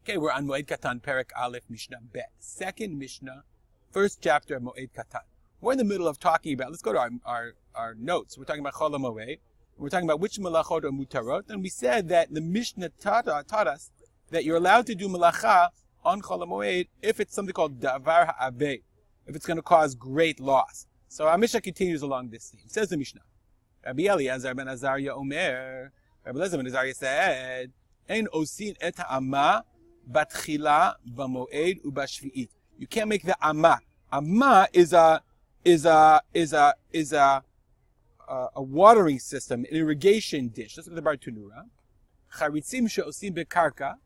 Okay, we're on Moed Katan, Perek Aleph, Mishnah Bet. Second Mishnah, first chapter of Moed Katan. We're in the middle of talking about, let's go to our notes. We're talking about Chol Hamoed. We're talking about which melachot are mutarot. And we said that the Mishnah taught us that you're allowed to do melacha on Chol Hamoed if it's something called davar ha'avei, if it's going to cause great loss. So our Mishnah continues along this theme. It says the Mishnah, Rabbi Eliezer ben Azariah Omer, Rabbi Eliezer ben Azariah said, Ein osin et ha'ama batchila b'moed ubashvi'it. You can't make the ama. Ama is a watering system, an irrigation dish. Let's look at the Bartunura. Charitzim she'osim bekarka.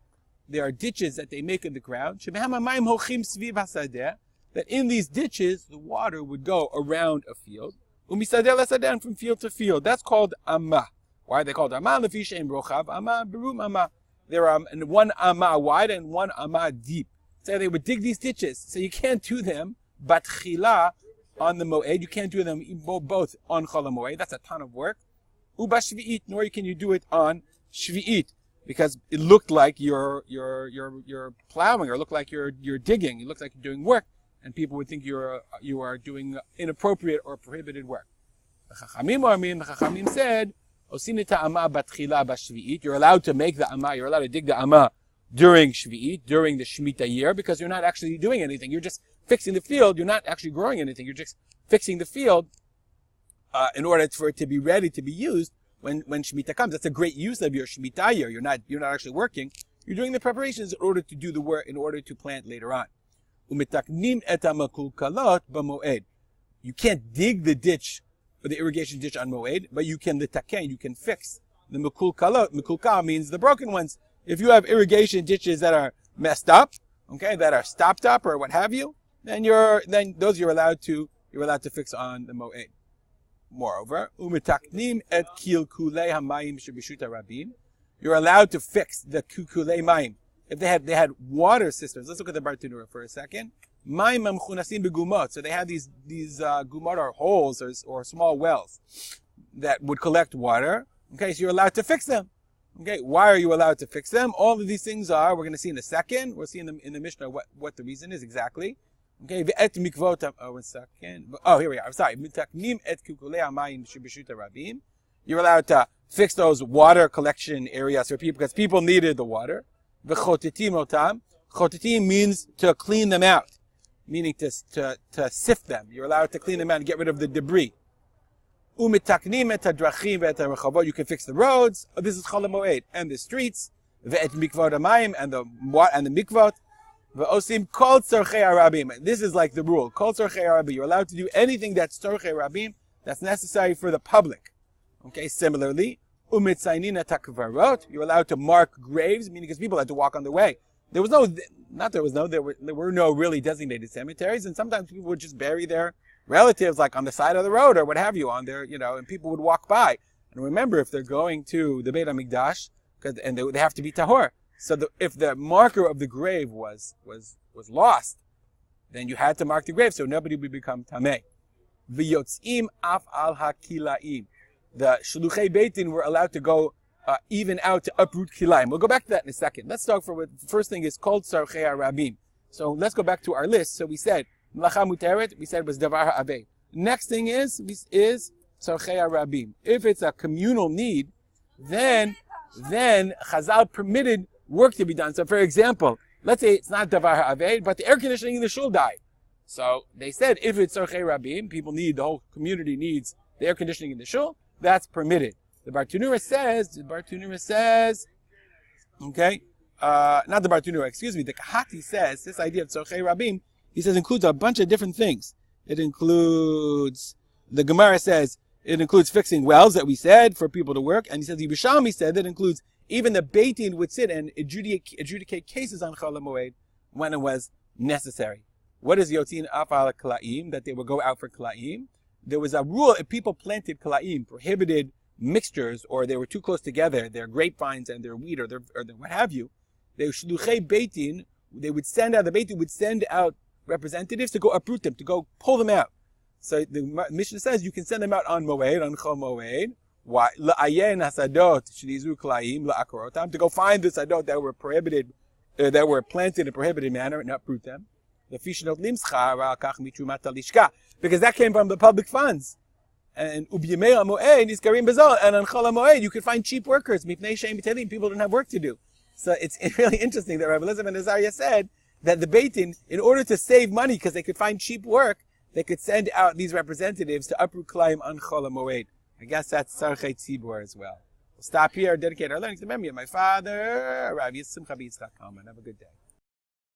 There are ditches that they make in the ground. Shebehem hamayim hochim sviv hasadeh. That in these ditches, the water would go around a field. Umisadeh lasadeh, from field to field. That's called amma. Why are they called amma? Lefi she'em rochav amma berum amma. There are one amma wide and one amma deep. So they would dig these ditches. So you can't do them batchila on the moed. You can't do them both on Chol Hamoed. That's a ton of work. Uba shvi'it, nor can you do it on shvi'it, because it looked like you're plowing, or looked like you're digging. It looks like you're doing work, and people would think you are doing inappropriate or prohibited work. The Chachamim said, you're allowed to make the amma, you're allowed to dig the amma during shvi'it, during the Shemitah year, because you're not actually doing anything. You're just fixing the field. You're not actually growing anything. You're just fixing the field in order for it to be ready to be used when Shemitah comes. That's a great use of your Shemitah year. You're not actually working. You're doing the preparations in order to do the work, in order to plant later on. You can't dig the ditch, or the irrigation ditch on Moed, but you can litaken, you can fix the mekulkalot. Mekulkal means the broken ones. If you have irrigation ditches that are messed up, okay, that are stopped up or what have you, then those you're allowed to fix on the Moed. Moreover, umitaknim et kilkulei hamayim shebishuta rabim. You're allowed to fix the kilkulei mayim. If they had water systems, let's look at the Bartunura for a second. Mayim amchunasim begumot. So they have these gumot, or holes, or small wells that would collect water. Okay, so you're allowed to fix them. Okay, why are you allowed to fix them? All of these things are, we're going to see in a second. We'll see in the Mishnah what the reason is exactly. Okay, ve'et mikvot. Oh, 1 second. Oh, here we are. I'm sorry. Mitaknim et kukulei hamayim shebishuta rabim. You're allowed to fix those water collection areas for people, because people needed the water. V'chotetim otam. Chotetim means to clean them out, meaning to sift them. You're allowed to clean them out and get rid of the debris. Umitaknim et hadrachim ve'et harechavot. You can fix the roads. This is Chol Hamoed, and the streets. Ve'et mikvot hamayim, and the mikvot. Ve'osim kol tzorchei harabim. This is like the rule. Kol tzorchei harabim. You're allowed to do anything that's tzorchei harabim, that's necessary for the public. Okay. Similarly, umitzaynin et hakvarot. You're allowed to mark graves, meaning because people had to walk on the way. There were no really designated cemeteries, and sometimes people would just bury their relatives, like on the side of the road or what have you, on their, and people would walk by. And remember, if they're going to the Beit HaMikdash, and they have to be tahor. So if the marker of the grave was lost, then you had to mark the grave so nobody would become tameh. V'yotzim af al hakilaim. The shluchei beitin were allowed to go even out to uproot kilaim. We'll go back to that in a second. Let's talk for what the first thing is called tzarchei harabim. So let's go back to our list. So we said melacha muteret. We said it was davar ha'avei. Next thing is tzarchei harabim. If it's a communal need, then Chazal permitted work to be done. So for example, let's say it's not davar ha'avei, but the air conditioning in the shul died. So they said if it's tzarchei harabim, the whole community needs the air conditioning in the shul, that's permitted. The Bartunura says, okay, not the Bartunura, excuse me, the Kahati says, this idea of tzorchei rabim, he says includes a bunch of different things. It includes, the Gemara says, it includes fixing wells that we said for people to work, and he says, the Yerushalmi said that includes even the Beit Din would sit and adjudicate cases on Chol Hamoed when it was necessary. What is Yotzin Afal Klaim? That they would go out for Klaim. There was a rule, if people planted Klaim, prohibited mixtures, or they were too close together, their grapevines and their wheat, or their what have you, the shluchei beitin, the Beit Din would send out representatives to go uproot them, to go pull them out. So the Mishnah says you can send them out on Moed, on Chol Hamoed, la'ayen hasadot shlizu klaim la'akorotam, to go find the sadot that were prohibited that were planted in a prohibited manner and uproot them. Because that came from the public funds. And on Chol Hamoed, you could find cheap workers. People don't have work to do. So it's really interesting that Rabbi Elazar ben Azariah said that the Beit Din, in order to save money, because they could find cheap work, they could send out these representatives to uproot Klaim on Chol Hamoed. I guess that's Tzarchei Tzibur as well. We'll stop here, dedicate our learning to the memory of my father, Rav Yitzchak Yitzchak Kalman. Have a good day.